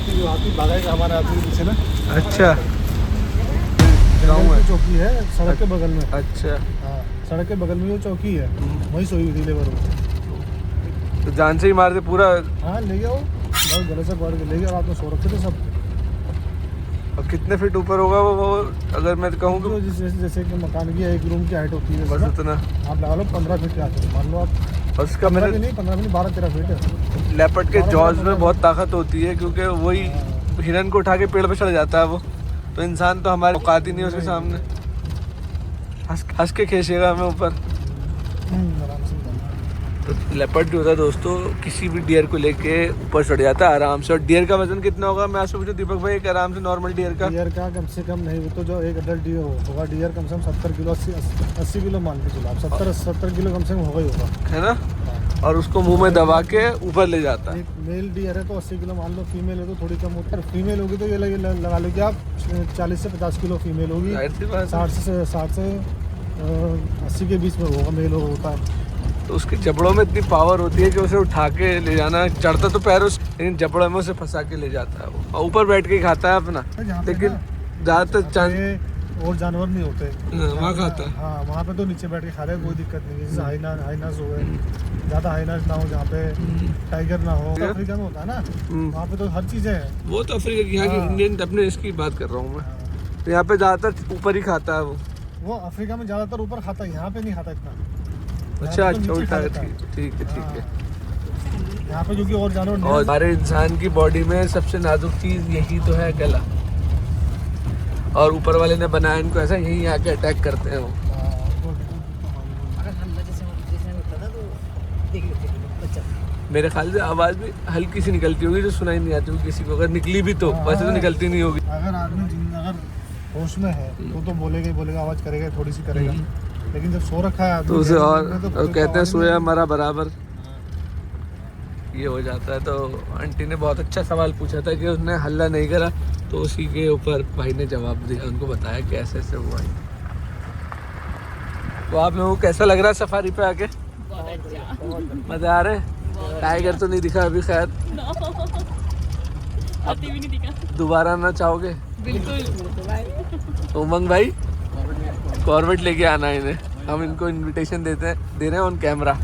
हाथी भागेगा हमारे हाथी के पीछे ना। अच्छा, गाँव में चौकी है सड़क के बगल में। अच्छा। हाँ, सड़क के बगल में वो चौकी है, वहीं सोई हुई थी लेबर वो। तो जान से ही मार दे पूरा। हाँ ले गया वो, बहुत गले से पकड़ के ले गया। रात में सो रखे थे सब। और कितने फीट ऊपर होगा वो अगर मैं कहूँ कि? जैसे कि मकान की 1 रूम की हाइट होती है बस उतना। आप लगा लो 15 फीट के आते मान लो आप। और उसका मैंने नहीं 15 फीट 12-13 फीट है। लेपर्ड के जॉज में बहुत ताकत होती है, क्योंकि वही हिरन को उठा के पेड़ पे चढ़ जाता है वो। तो इंसान तो हमारे औकात ही नहीं है उसके सामने। हंस के खींचेगा हमें ऊपर। आराम से तो लेपर्ड जो होता है दोस्तों, किसी भी डियर को लेके ऊपर चढ़ जाता है आराम से। और डियर का वजन कितना होगा मैं आपसे पूछूं दीपक भाई, एक आराम से नॉर्मल डियर का? डियर का कम से कम नहीं, वो तो जो एक अडल्ट डियर होगा, डियर कम से कम 70 किलो 80 किलो मान के चलो आप। 70 किलो कम से कम होगा ही होगा, है ना। और उसको मुंह में दबा के ऊपर ले जाता है। एक मेल डियर है तो 80 किलो मान लो, फीमेल है तो थोड़ी कम होती है। फीमेल होगी तो ये लगा लो कि आप 40 से 50 किलो फीमेल होगी, 60 से 80 के बीच में होगा मेल होता है। तो उसके जबड़ों में इतनी पावर होती है कि उसे उठा के ले जाना, चढ़ता तो पैरों से, लेकिन जबड़ों में उसे फंसा के ले जाता है वो। और ऊपर बैठ के ही खाता है अपना, लेकिन ज़्यादातर और जानवर नहीं होते वहाँ खाता है। हाँ, वहाँ पे तो नीचे बैठ के खा रहे हैं, कोई दिक्कत नहीं है। जैसे हाइनास हो गए, ज़्यादा हाइनास ना हो, जहाँ पे टाइगर ना हो। अफ्रीका में होता है ना, वहाँ पे तो हर चीज़ें हैं। वो तो अफ्रीका की, यहाँ की इंडियन अपने इसकी बात कर रहा हूँ मैं। तो यहाँ पे ज़्यादातर ऊपर ही खाता है वो अफ्रीका में ज़्यादातर ऊपर खाता है, यहाँ पे नहीं खाता इतना। अच्छा अच्छा, उल्टा है। ठीक है। यहाँ पे जो कि और जानवर, और हमारे इंसान की बॉडी में सबसे नाजुक चीज़ यही तो है, गला। और ऊपर वाले ने बनाया इनको ऐसा, यही आके अटैक करते हैं वो। मेरे ख्याल से आवाज़ भी हल्की सी निकलती होगी जो सुनाई नहीं आती होगी किसी को, अगर निकली भी तो वैसे तो निकलती नहीं होगी। अगर आदमी अगर होश में है तो बोलेगा ही बोलेगा, आवाज़ करेगा, थोड़ी सी करेगा। लेकिन जब सो रखा है तो उसे और कहते हैं सोया मरा बराबर, ये हो जाता है। तो आंटी ने बहुत अच्छा सवाल पूछा था कि उसने हल्ला नहीं करा, तो उसी के ऊपर भाई ने जवाब दिया, उनको बताया कि ऐसे ऐसे हुआ है। तो आप लोगों को कैसा लग रहा है सफारी पे आके? मजा आ रहा है? टाइगर तो नहीं दिखा अभी, खैर भी नहीं दिखा। दोबारा आना चाहोगे? बिल्कुल। उमंग भाई कॉर्बेट लेके आना इन्हें, हम इनको इनविटेशन दे रहे हैं ऑन कैमरा।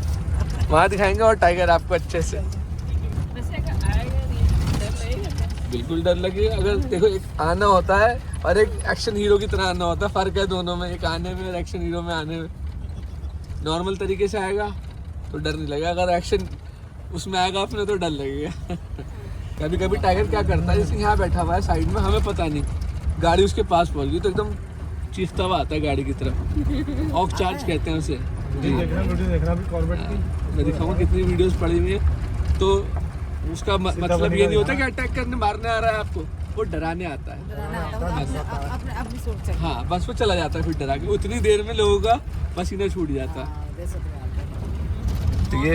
वहाँ दिखाएंगे और टाइगर आपको अच्छे से। बिल्कुल डर लगेगा। अगर देखो, एक आना होता है और एक एक्शन हीरो की तरह आना होता है, फर्क है दोनों में, एक आने में और एक्शन हीरो में आने में। नॉर्मल तरीके से आएगा तो डर नहीं लगेगा, अगर एक्शन उसमें आएगा अपने तो डर लगेगा। कभी कभी टाइगर क्या करता है, जैसे यहाँ बैठा हुआ है साइड में, हमें पता नहीं, गाड़ी उसके पास पहुँच गई तो एकदम चीखता हुआ आता है गाड़ी की तरफ। ऑफ चार्ज कहते हैं उसे। वीडियो देखना भी कॉर्बेट की, मैं दिखाऊंगा कितनी वीडियोस पड़ी हुई है। तो उसका मतलब ये नहीं होता कि अटैक करने मारने आ रहा है आपको, वो डराने आता है। अपनी सोच है। हाँ, बस वो चला जाता है फिर डरा के। उतनी देर में लोगों का पसीना छूट जाता है। तो ये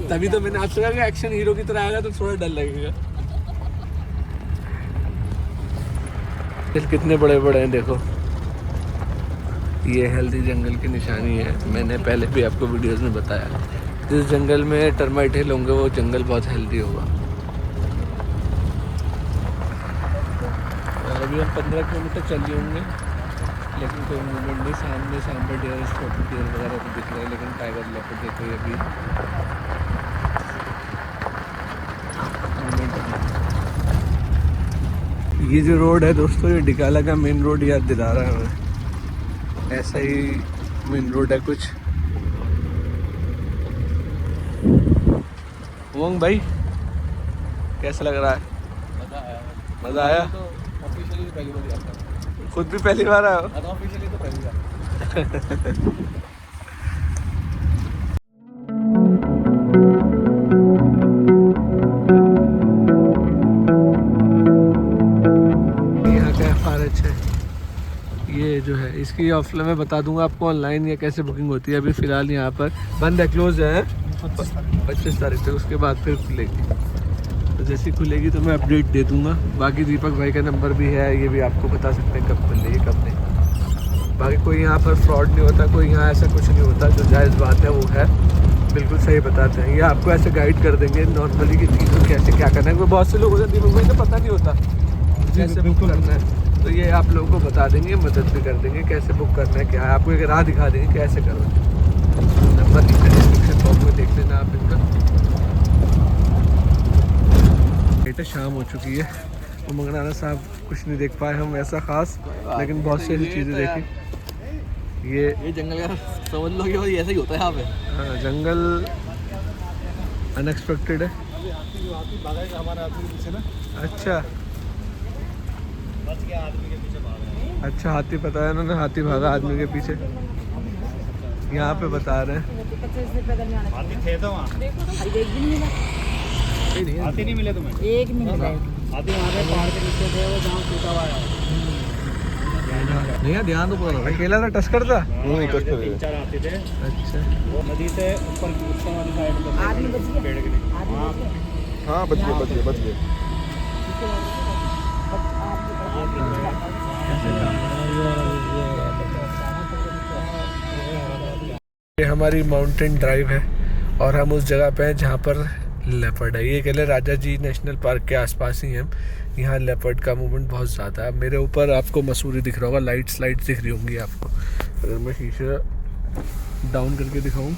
तभी तो मैंने आपसे कहा कि एक्शन हीरो की तरह आएगा तो थोड़ा डर लगेगा। कितने बड़े बड़े हैं देखो। ये हेल्दी जंगल की निशानी है। मैंने पहले भी आपको वीडियोस में बताया, जिस जंगल में टर्माइट हिल होंगे वो जंगल बहुत हेल्दी होगा। और अभी हम 15 किलोमीटर चल रहे होंगे, लेकिन कोई मूवमेंट नहीं। सामने डियर, स्पॉटेड डियर वगैरह तो दिख रहे हैं, लेकिन टाइगर लेपर्ड देखो ये भी ये जो रोड है दोस्तों, ये डिकाला का मेन रोड याद दिला रहा है हमें। ऐसा ही मेन रोड है कुछ। वोंग भाई कैसा लग रहा है? मज़ा आया? तो ऑफिशियली पहली बार आता है। खुद भी पहली बार आया हो? ऑफिशियली तो पहली बार। ये जो है इसकी ऑफर मैं बता दूंगा आपको ऑनलाइन या कैसे बुकिंग होती है। अभी फ़िलहाल यहाँ पर बंद है, क्लोज है 25 तारीख तक, उसके बाद फिर खुलेगी। तो जैसी खुलेगी तो मैं अपडेट दे दूंगा। बाकी दीपक भाई का नंबर भी है, ये भी आपको बता सकते हैं कब खुलेगी कब नहीं। बाकी कोई यहाँ पर फ्रॉड नहीं होता, कोई यहाँ ऐसा कुछ नहीं होता, जो जायज़ बात है वो है। बिल्कुल सही बताते हैं, ये आपको ऐसे गाइड कर देंगे नॉर्मली कि चीज़ों कैसे क्या करना है, क्योंकि बहुत से लोग होते हैं दीपक भाई को पता नहीं होता कैसे बुक करना है, तो ये आप लोगों को बता देंगे, मदद भी कर देंगे कैसे बुक करना है, क्या है, आपको एक राह दिखा देंगे कैसे करो। नंबर डिस्क्रिप्शन बॉक्स में देख लेना आप इनका। बेटा शाम हो चुकी है, उमंग राना साहब कुछ नहीं देख पाए हम ऐसा खास, लेकिन बहुत सी ऐसी चीज़ें देखी। ये जंगल का समझ लो कि भाई ऐसा ही होता है यहाँ पे। हाँ, जंगल अनएक्सपेक्टेड है। अच्छा अच्छा, हाथी पता है इन्होंने, हाथी भागा आदमी के पीछे, यहाँ पे बता रहे हैं। हाथी थे तो वहाँ हाथी नहीं मिले तुम्हें? एक नहीं मिला है। हाथी वहाँ पे पहाड़ के नीचे थे, वो जहाँ टूटा हुआ है। नहीं यार, ध्यान तो पूरा रखो। अकेला था, टस्कर था? नहीं, 3-4 हाथी थे। अच्छा, वो नदी से ऊपर वाली साइड आदमी बच गया। पेड़ के नीचे। आदमी बच गया। हाँ बच गए। ये हमारी माउंटेन ड्राइव है और हम उस जगह पे हैं जहाँ पर लेपर्ड है। ये कहले राजा जी नेशनल पार्क के आसपास ही हैं हम। यहाँ लेपर्ड का मूवमेंट बहुत ज़्यादा है। मेरे ऊपर आपको मसूरी दिख रहा होगा, लाइट्स दिख रही होंगी आपको। अगर मैं शीशा डाउन करके दिखाऊं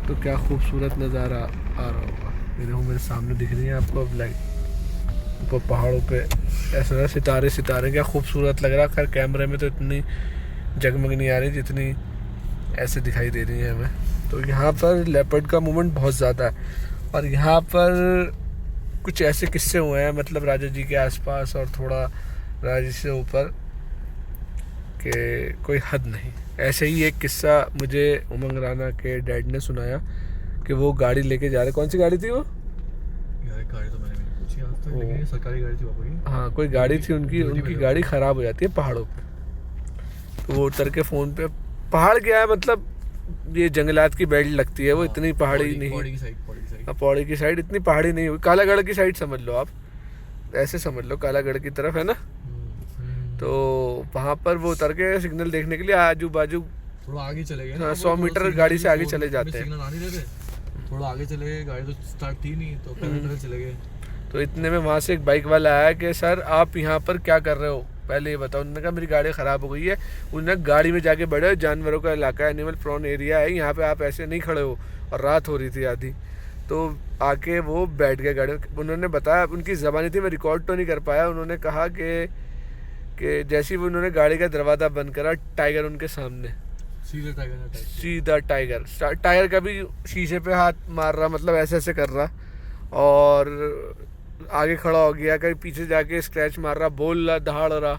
तो क्या खूबसूरत नज़ारा आ रहा होगा। ये देखो मेरे सामने दिख रही है आपको अब लाइट, ऊपर पहाड़ों पे ऐसा सितारे क्या खूबसूरत लग रहा है। खैर कैमरे में तो इतनी जगमग नहीं आ रही जितनी ऐसे दिखाई दे रही है हमें। तो यहाँ पर लेपर्ड का मूवमेंट बहुत ज़्यादा है और यहाँ पर कुछ ऐसे किस्से हुए हैं, मतलब राजा जी के आसपास और थोड़ा राजा जी से ऊपर के कोई हद नहीं। ऐसे ही एक किस्सा मुझे उमंग राना के डैड ने सुनाया कि वो गाड़ी लेके जा रहे, कौन सी गाड़ी थी वो? यार गाड़ी तो मैंने नहीं पूछी आज तक, लेकिन ये सरकारी गाड़ी थी पापा की। हाँ कोई गाड़ी थी उनकी गाड़ी ख़राब हो जाती है पहाड़ों पे। तो वो उतर के फ़ोन पे, पहाड़ क्या है मतलब ये जंगलात की बेल्ट लगती है, वो इतनी पहाड़ी नहीं, पौड़ी की साइड इतनी पहाड़ी नहीं हुई। कालागढ़ की साइड समझ लो आप, ऐसे समझ लो कालागढ़ की तरफ है ना। तो वहाँ पर वो उतर के सिग्नल देखने के लिए आजू बाजू थोड़ा आगे चले गए। हाँ, 100 मीटर गाड़ी से आगे चले जाते हैं। सिग्नल आ नहीं रहे थे, थोड़ा आगे चले गए, गाड़ी तो स्टार्ट थी नहीं तो पैदल चले गए। तो इतने में वहाँ से एक बाइक वाला आया कि सर आप यहाँ पर क्या कर रहे हो, पहले ये बताओ। उन्होंने कहा मेरी गाड़ी ख़राब हो गई है। उन्होंने गाड़ी में जाके बैठे, जानवरों का इलाका है, एनिमल प्रोन एरिया है, यहाँ पे आप ऐसे नहीं खड़े हो, और रात हो रही थी आधी। तो आके वो बैठ गए गाड़ी में। उन्होंने बताया, उनकी ज़बानी थी, मैं रिकॉर्ड तो नहीं कर पाया। उन्होंने कहा कि जैसे ही उन्होंने गाड़ी का दरवाज़ा बंद करा, टाइगर उनके सामने, सीधा टाइगर का भी शीशे पे हाथ मार रहा, मतलब ऐसे ऐसे कर रहा, और आगे खड़ा हो गया, कहीं पीछे जाके स्क्रैच मार रहा, बोल रहा, दहाड़ रहा।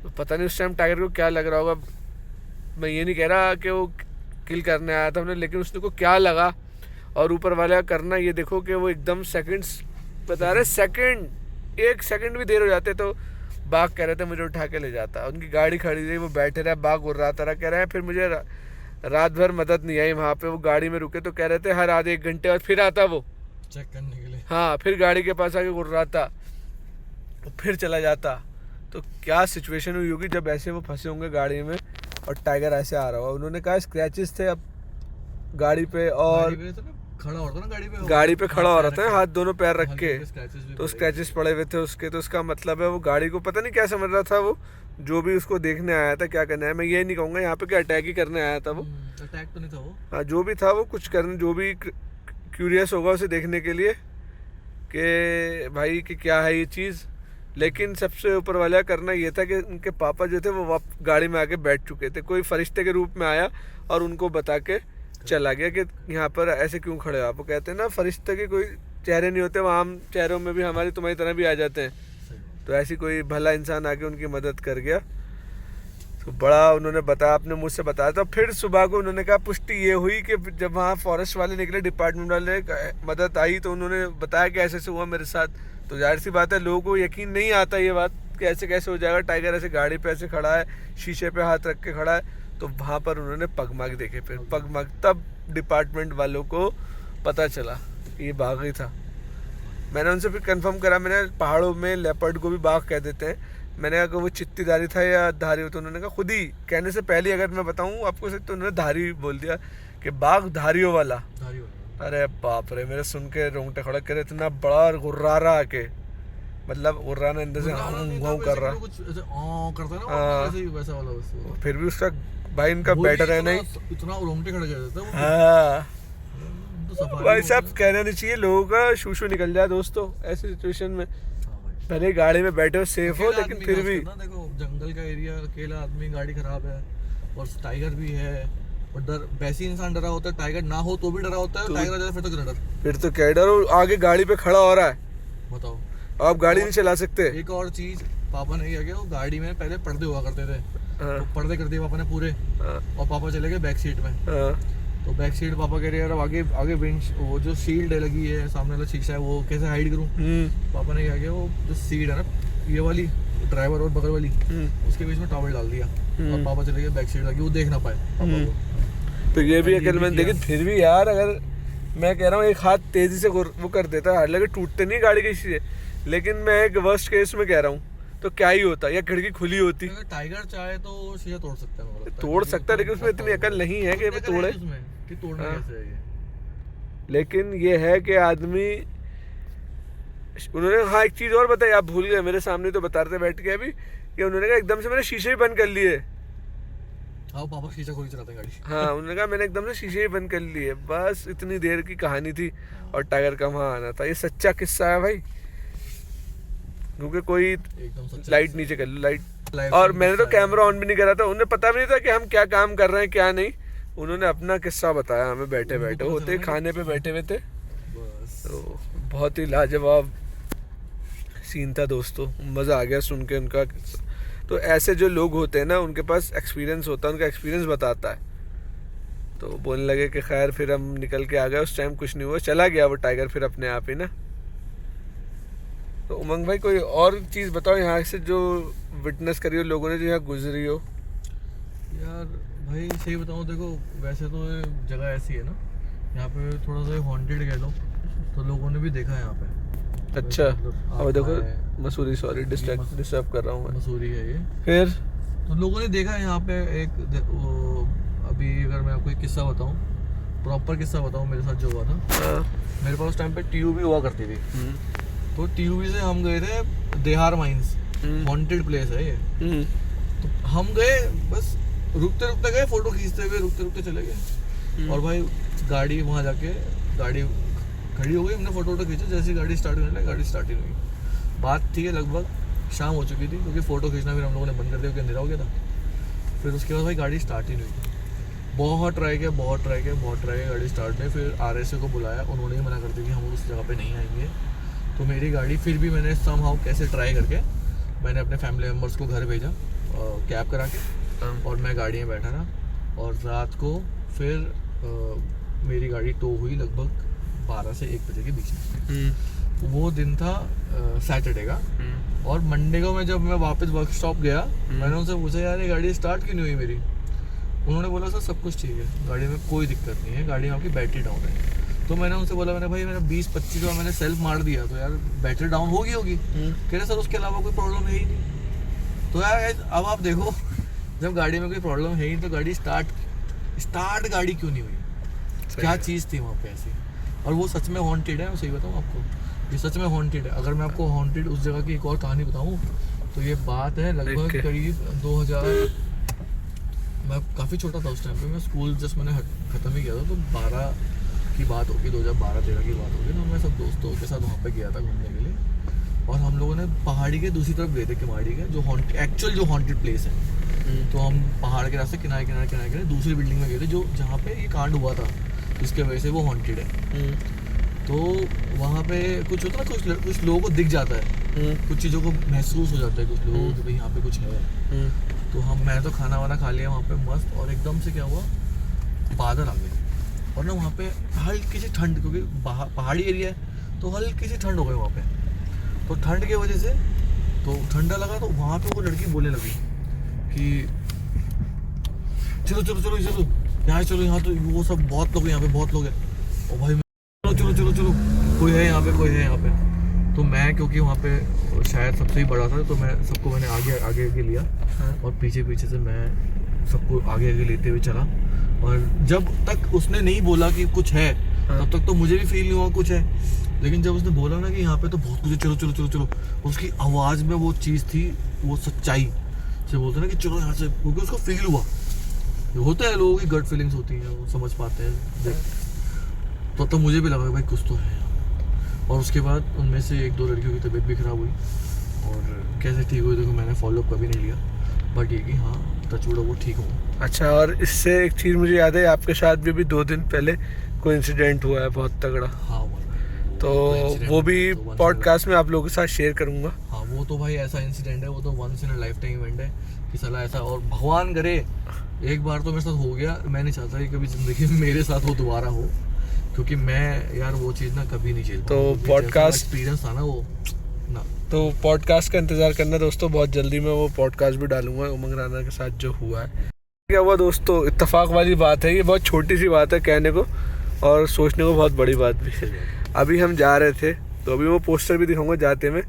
तो पता नहीं उस टाइम टाइगर को क्या लग रहा होगा। मैं ये नहीं कह रहा कि वो किल करने आया था हमने, लेकिन उसने को क्या लगा। और ऊपर वाला करना ये देखो कि वो एकदम सेकंड्स बता रहे, सेकंड 1 सेकंड भी देर हो जाते तो बाघ कह रहे थे मुझे उठा के ले जाता। उनकी गाड़ी खड़ी रही, वो बैठे रहे, बाघ उड़ रहा था, कह रहे हैं फिर मुझे रात भर मदद नहीं आई वहाँ पे। वो गाड़ी में रुके तो कह रहे थे हर आधे 1 घंटे बाद फिर आता वो चेक करने के लिए। हाँ, फिर गाड़ी के पास आके उड़ रहा था, फिर चला जाता। तो क्या सिचुएशन हुई होगी जब ऐसे वो फंसे होंगे गाड़ी में और टाइगर ऐसे आ रहा होगा। उन्होंने कहा स्क्रैचेस थे अब गाड़ी पे, और खड़ा हो रहा था ना गाड़ी पे खड़ा हो रहा था, हाथ दोनों पैर रख के, तो स्क्रैचेस पड़े हुए थे उसके। तो उसका मतलब है वो गाड़ी को पता नहीं क्या समझ रहा था वो, जो भी उसको देखने आया था क्या करने आया। मैं ये नहीं कहूँगा यहाँ पे क्या अटैक ही करने आया था वो, अटैक तो नहीं था वो। हाँ जो भी था वो कुछ करने, जो भी क्यूरियस होगा उसे देखने के लिए कि भाई कि क्या है ये चीज़। लेकिन सबसे ऊपर वाला करना ये था कि उनके पापा जो थे वो गाड़ी में आके बैठ चुके थे। कोई फरिश्ते के रूप में आया और उनको बता के चला गया कि यहाँ पर ऐसे क्यों खड़े हो आप। वो कहते हैं ना फरिश्ते के कोई चेहरे नहीं होते, वहाँ आम चेहरों में भी हमारी तुम्हारी तरह भी आ जाते हैं। तो ऐसी कोई भला इंसान आके उनकी मदद कर गया। तो बड़ा उन्होंने बताया, अपने मुझ से बताया था। फिर सुबह को उन्होंने कहा पुष्टि ये हुई कि जब वहाँ फॉरेस्ट वाले निकले, डिपार्टमेंट वाले, मदद आई, तो उन्होंने बताया कि ऐसे ऐसे हुआ मेरे साथ। तो जाहिर सी बात है लोगों को यकीन नहीं आता ये बात कि ऐसे कैसे हो जाएगा। टाइगर ऐसे गाड़ी पे ऐसे खड़ा है, शीशे पे हाथ रख के खड़ा है। तो वहाँ पर उन्होंने पगमग देखे, फिर पगमग, तब डिपार्टमेंट वालों को पता चला कि ये बाघ ही था। मैंने उनसे फिर कंफर्म करा, मैंने पहाड़ों में लेपर्ड को भी बाघ कह देते हैं। मैंने कहा कि वो चित्तीधारी था या धारी हो, तो उन्होंने कहा खुद ही कहने से पहले अगर मैं बताऊं आपको तो उन्होंने धारी बोल दिया कि बागधारियों वाला। धारी वाला। अरे बाप रे, मेरे सुन के रोंगटे खड़े करे, इतना बड़ा गुर्रारा आके, मतलब गुर्राना अंदर से हाउ कर रहा, कुछ ऐसे करता है ना, हाँ। वैसे ही वैसा वाला बस। फिर भी उसका भाई इनका बेटर है नहीं। इतना रोंगटे खड़े कर देता है हाँ तो सफारी भाई साहब, कहना नहीं चाहिए, लोगों का शूशू निकल जाए दोस्तों ऐसी सिचुएशन में। पहले गाड़ी में बैठे हो सेफ हो, लेकिन फिर भी देखो जंगल का एरिया, अकेला आदमी, गाड़ी खराब है और टाइगर भी है, और डर वैसे ही इंसान डरा होता है, टाइगर ना हो तो भी डरा होता है, टाइगर आ जाए फिर तो क्या डर। फिर तो क्या डर हो, आगे गाड़ी पे खड़ा हो रहा है, बताओ आप गाड़ी नहीं चला सकते। एक और चीज पापा ने क्या किया, वो गाड़ी में पहले पर्दे हुआ करते थे, हाँ, तो पर्दे कर दिए पापा ने पूरे, हाँ, और पापा चले गए बैक सीट में। हाँ, तो बैक सीट पापा कह रहे यार आगे आगे विंड, वो जो शील्ड लगी है सामने वाला शीशा है, वो कैसे हाइड करूं। पापा ने क्या किया, वो जो सीट है ना ये वाली, ड्राइवर और बगल वाली, उसके बीच में टॉवल डाल दिया, और पापा चले गए बैक सीट लगी, वो देख ना पाए पापा को। तो ये भी अकल में, लेकिन फिर भी यार, अगर मैं कह रहा हूँ एक हाथ तेजी से वो कर देता है, हालांकि टूटते नहीं गाड़ी के शीशे, लेकिन मैं एक वर्स्ट केस में कह रहा हूँ तो क्या ही होता, या खिड़की खुली होती। अगर टाइगर चाहे तो शीशा तोड़ सकता है, मुझे लगता है। तोड़ सकता है, लेकिन उसमें इतनी अकल नहीं है कि वो तोड़े। उसमें कि तोड़ना हाँ। कैसे है ये। लेकिन ये है कि आदमी, उन्होंने हाँ एक चीज और बताई, आप भूल गए, मेरे सामने तो बता रहे थे बैठ के अभी, कि उन्होंने कहा एकदम से मैंने शीशे ही बंद कर लिए। हाँ पापा शीशा खोल के चलाते हैं गाड़ी। हाँ, उन्होंने कहा मैंने एकदम से शीशे ही बंद कर लिए, बस इतनी देर की कहानी थी, और टाइगर का वहाँ आना था। ये सच्चा किस्सा है भाई, क्योंकि कोई एकदम सच्चा लाइट नीचे कर लो, लाइट, Live और में मैंने तो किस्सा है। कैमरा ऑन भी नहीं करा था, उन्हें पता भी नहीं था कि हम क्या काम कर रहे हैं क्या नहीं। उन्होंने अपना किस्सा बताया हमें, बैठे बैठे उनको होते पता खाने पे बैठे हुए थे, बस। तो बहुत ही लाजवाब सीन था दोस्तों, मज़ा आ गया सुन के उनका किस्सा। तो ऐसे जो लोग होते हैं ना, उनके पास एक्सपीरियंस होता है, उनका एक्सपीरियंस बताता है। तो बोलने लगे कि खैर फिर हम निकल के आ गए, उस टाइम कुछ नहीं हुआ, चला गया वो टाइगर फिर अपने आप ही ना। तो उमंग भाई कोई और चीज़ बताओ यहाँ से जो विटनेस करी हो लोगों ने, जो यहाँ गुजरी हो। यार भाई सही बताऊँ, देखो वैसे तो ये जगह ऐसी है ना, यहाँ पे थोड़ा सा हॉन्टेड कह लो, तो लोगों ने भी देखा है यहाँ पे। अच्छा, मतलब अब देखो आपका मसूरी, सॉरी डिस्टर्ब कर रहा हूँ मैं। मसूरी है ये, फिर तो लोगों ने देखा है यहाँ पे एक अभी अगर मैं आपको एक किस्सा बताऊँ, प्रॉपर किस्सा बताऊँ मेरे साथ जो हुआ था। हाँ, मेरे पास उस टाइम पे टीयूबी हुआ करती थी, तो टीयूबी से हम गए थे देहार माइंस, हॉन्टेड प्लेस है ये। तो हम गए, बस रुकते रुकते गए, फोटो खींचते हुए रुकते रुकते चले गए, और भाई गाड़ी वहाँ जाके गाड़ी खड़ी हो गई, हमने फोटो वोटो खींचा, जैसी गाड़ी स्टार्ट करने लगी गाड़ी स्टार्ट ही नहीं हुई। बात थी कि लगभग शाम हो चुकी थी, क्योंकि फ़ोटो खींचना फिर हम लोगों ने बंद कर दिया, क्योंकि अंधेरा हो गया था। फिर उसके बाद भाई गाड़ी स्टार्ट ही नहीं हुई, बहुत ट्राई किया गाड़ी स्टार्ट में। फिर RSA को बुलाया, उन्होंने ही मना कर दिया कि हम उस जगह पे नहीं आएंगे। तो मेरी गाड़ी फिर भी मैंने समहाउ कैसे ट्राई करके मैंने अपने फैमिली मेम्बर्स को घर भेजा कैब करा के, और मैं गाड़ी में बैठा रहा, और रात को फिर मेरी गाड़ी टो हुई लगभग 12 से 1 बजे के बीच में। वो दिन था सैटरडे का, और मंडे को मैं जब मैं वापस वर्कशॉप गया, मैंने उनसे पूछा यार ये गाड़ी स्टार्ट क्यों नहीं हुई मेरी। उन्होंने बोला सर सब कुछ ठीक है, गाड़ी में कोई दिक्कत नहीं है, गाड़ी में आपकी बैटरी डाउन है। तो मैंने उनसे बोला, मैंने भाई मेरा 20-25 बार मैंने सेल्फ मार दिया, तो यार बैटरी डाउन होगी। कह रहे सर उसके अलावा कोई प्रॉब्लम है ही नहीं। तो यार अब आप देखो, जब गाड़ी में कोई प्रॉब्लम है ही तो गाड़ी स्टार्ट गाड़ी क्यों नहीं हुई, क्या चीज़ थी वहाँ पे ऐसी। और वो सच में हॉन्टेड है, मैं सही बताऊँ आपको, ये सच में हॉन्टेड है। अगर मैं आपको हॉन्टेड उस जगह की एक और कहानी बताऊँ, तो ये बात है लगभग करीब 2000, मैं काफ़ी छोटा था उस टाइम पे, मैं स्कूल जस्ट मैंने ख़त्म ही किया था, तो 12 की बात होगी, 2012-13 की बात होगी। तो मैं सब दोस्तों के साथ वहाँ पे गया था घूमने के लिए, और हम लोगों ने पहाड़ी के दूसरी तरफ गए थे, किमाड़ी के जो एक्चुअल जो हॉन्टेड प्लेस है। तो हम पहाड़ के रास्ते किनारे दूसरी बिल्डिंग में गए थे, जो जहाँ पे ये कांड हुआ था, जिसके वजह से वो हॉन्टेड है। तो वहाँ पे कुछ होता है, कुछ लोगों को दिख जाता है, कुछ चीज़ों को महसूस हो जाता है कुछ लोगों को कि भाई यहाँ पे कुछ है। तो मैं तो खाना वाना खा लिया वहाँ पे मस्त, और एकदम से क्या हुआ, बादल आ गए, और ना वहाँ पे हल्की सी ठंड, क्योंकि पहाड़ी एरिया है तो हल्की सी ठंड हो गई वहाँ पे। तो ठंड की वजह से तो ठंडा लगा, तो वहाँ पे वो लड़की बोलने लगी कि चलो चलो चलो चलो यहाँ चलो, यहाँ तो वो सब बहुत लोग हैं, यहाँ पे बहुत लोग हैं। और भाई चलो चलो चलो कोई है यहाँ पे। तो मैं क्योंकि वहाँ पे शायद सबसे ही बड़ा था, तो मैं मैंने आगे लिया, और पीछे से मैं सबको आगे लेते हुए चला। और जब तक उसने नहीं बोला कि कुछ है तब तक तो मुझे भी फील नहीं हुआ कुछ है, लेकिन जब उसने बोला ना कि यहाँ पे तो बहुत कुछ है, चलो चलो चलो चलो, उसकी आवाज़ में वो चीज़ थी, वो सच्चाई से बोलते ना कि चलो यहाँ से, क्योंकि उसको फील हुआ। ये होता है, लोगों की गट फीलिंग्स होती हैं, वो समझ पाते हैं देख। तो मुझे भी लगा भाई कुछ तो है। और उसके बाद उनमें से 1-2 लड़कियों की तबीयत भी ख़राब हुई, और कैसे ठीक हुई देखो मैंने फॉलोअप कभी नहीं लिया, बट ये कि हाँ टचवुड वो ठीक हो। अच्छा, और इससे एक चीज़ मुझे याद है, आपके साथ भी अभी 2 दिन पहले कोई इंसिडेंट हुआ है बहुत तगड़ा। हाँ तो वो भी पॉडकास्ट में आप लोगों के साथ शेयर करूँगा। हाँ वो तो भाई ऐसा इंसिडेंट है, वो तो once in a lifetime event है कि साला ऐसा, और भगवान करे एक बार तो मेरे साथ हो गया, मैं नहीं चाहता कि कभी ज़िंदगी में मेरे साथ वो दोबारा हो, क्योंकि मैं यार वो चीज़ ना कभी नहीं झेल। तो पॉडकास्ट एक्सपीरियंस था ना वो ना, तो पॉडकास्ट का इंतज़ार करना दोस्तों, बहुत जल्दी मैं वो पॉडकास्ट भी डालूंगा उमंग राना के साथ जो हुआ है। क्या हुआ दोस्तों, इत्तेफाक वाली बात है, ये बहुत छोटी सी बात है कहने को और सोचने को बहुत बड़ी बात भी है। अभी हम जा रहे थे, तो अभी वो पोस्टर भी दिखाऊंगा जाते में,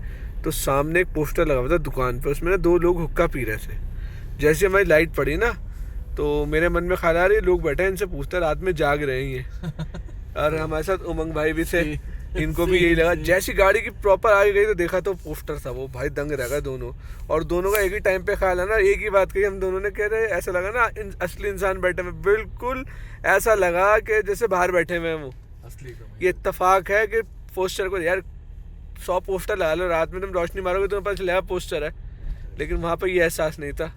तो सामने एक पोस्टर लगा हुआ था दुकान पे, उसमें ना 2 लोग हुक्का पी रहे थे। जैसे हमारी लाइट पड़ी ना, तो मेरे मन में ख्याल आ रही, लोग बैठे हैं, इनसे पूछते रात में जाग रहे हैं और हमारे साथ उमंग भाई भी थे, इनको भी यही लगा। जैसी गाड़ी की प्रॉपर आगे गई तो देखा तो पोस्टर था, वो भाई दंग रह गए दोनों, और दोनों का एक ही टाइम पे ख्याल है ना, एक ही बात कही हम दोनों ने, कह रहे ऐसा लगा ना असली इंसान बैठे हुए, बिल्कुल ऐसा लगा कि जैसे बाहर बैठे हुए हैं वो। ये इत्तेफाक है कि पोस्टर को यार 100 पोस्टर लगा लो, रात में तुम रोशनी मारोगे तो पता चलेगा पोस्टर है, लेकिन वहाँ पर ये एहसास नहीं था।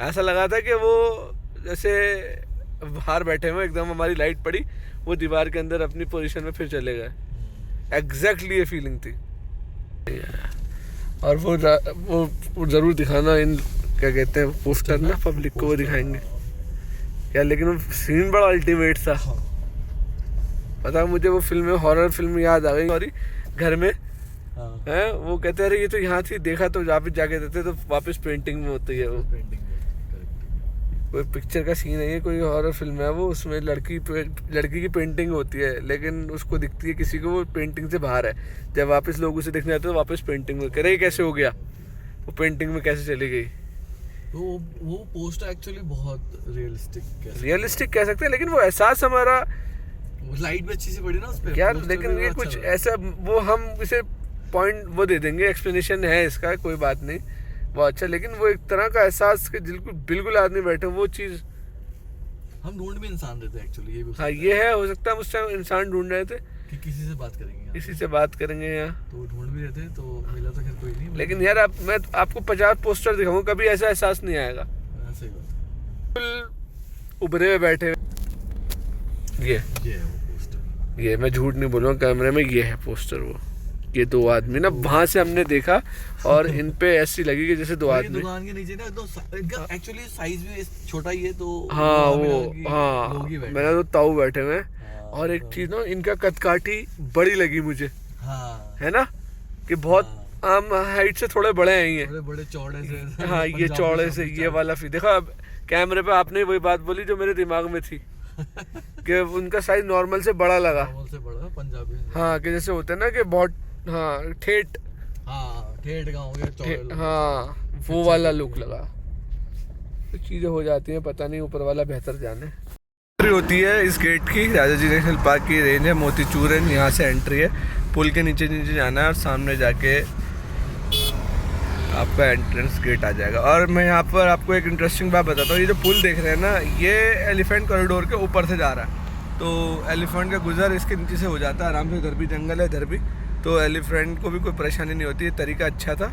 ऐसा लगा था कि वो जैसे बाहर बैठे हुए, एकदम हमारी लाइट पड़ी, वो दीवार के अंदर अपनी पोजीशन में फिर चले गए। एग्जैक्टली ये फीलिंग थी। और वो ज़रूर दिखाना, इन क्या कहते हैं पोस्टर ना, पब्लिक को वो दिखाएंगे यार, लेकिन वो सीन बड़ा अल्टीमेट था। पता मुझे वो फिल्म, हॉरर फिल्म याद आ गई, सॉरी घर में है, वो कहते हैं अरे ये तो यहाँ थी, देखा तो वापस जाके देते तो वापस पेंटिंग में होती है वो। कोई पिक्चर का सीन है ये, कोई हॉरर फिल्म है वो, उसमें लड़की की पेंटिंग होती है, लेकिन उसको दिखती है किसी को वो पेंटिंग से बाहर है, जब वापस लोग उसे देखने आते तो वापस पेंटिंग में, कह रहे कैसे हो गया, वो पेंटिंग में कैसे चली गई। वो पोस्टर एक्चुअली बहुत रियलिस्टिक कह सकते हैं, लेकिन वो एहसास हमारा, लाइट भी अच्छी सी पड़ी ना उस पे यार, लेकिन ये कुछ ऐसा, वो हम इसे पॉइंट वो दे देंगे, एक्सप्लेनेशन है इसका, कोई बात नहीं, वो अच्छा, लेकिन वो एक तरह का एहसास कि बिल्कुल आदमी बैठे, वो चीज़ हम ढूंढ भी इंसान देते हैं एक्चुअली, ये भी हाँ ये है, हो सकता है उस टाइम इंसान ढूंढ रहे थे कि किसी से बात करेंगे, किसी से बात करेंगे यहाँ, तो ढूंढ भी रहे थे, तो मिला तो खैर कोई नहीं, लेकिन यार मैं आपको 50 पोस्टर दिखाऊंगा, कभी ऐसा एहसास नहीं आएगा। सही बात, बिल्कुल उभरे हुए बैठे हुए, ये है वो पोस्टर, ये मैं झूठ नहीं बोलूँगा, कैमरे में ये है पोस्टर, वो ये 2 आदमी ना वहाँ से हमने देखा, और इन पे ऐसी लगी कि जैसे 2 आदमी दुकान के नीचे ना, इनका एक्चुअली साइज भी छोटा ही है, तो हाँ वो हाँ मैंने तो ताऊ बैठे हुए हैं। और एक चीज ना, इनका कदकाठी बड़ी लगी मुझे, हाँ है ना, कि बहुत आम हाइट से थोड़े बड़े हैं ये, बड़े चौड़े से, हाँ ये चौड़े से, ये वाला फील देखो। अब कैमरे पे आपने वही बात बोली जो मेरे दिमाग में थी कि उनका साइज नॉर्मल से बड़ा लगा, नॉर्मल से बड़ा, पंजाबी, हाँ कि जैसे होता है ना कि बहुत, हाँ ठेठ का हो गया चौड़े, हाँ वो वाला लुक लगा। तो चीज़ें हो जाती हैं, पता नहीं, ऊपर वाला बेहतर जाने। एंट्री होती है इस गेट की, राजा जी नेशनल पार्क की रेंज है, मोतीचूर है, यहाँ से एंट्री है, पुल के नीचे जाना है और सामने जाके आपका एंट्रेंस गेट आ जाएगा। और मैं यहाँ पर आपको एक इंटरेस्टिंग बात बताता हूँ, ये जो पुल देख रहे हैं ना, ये एलिफेंट कॉरिडोर के ऊपर से जा रहा है, तो एलिफेंट का गुजर इसके नीचे से हो जाता है आराम से, इधर भी जंगल है इधर भी, तो एलिफेंट को भी कोई परेशानी नहीं होती है, तरीका अच्छा था।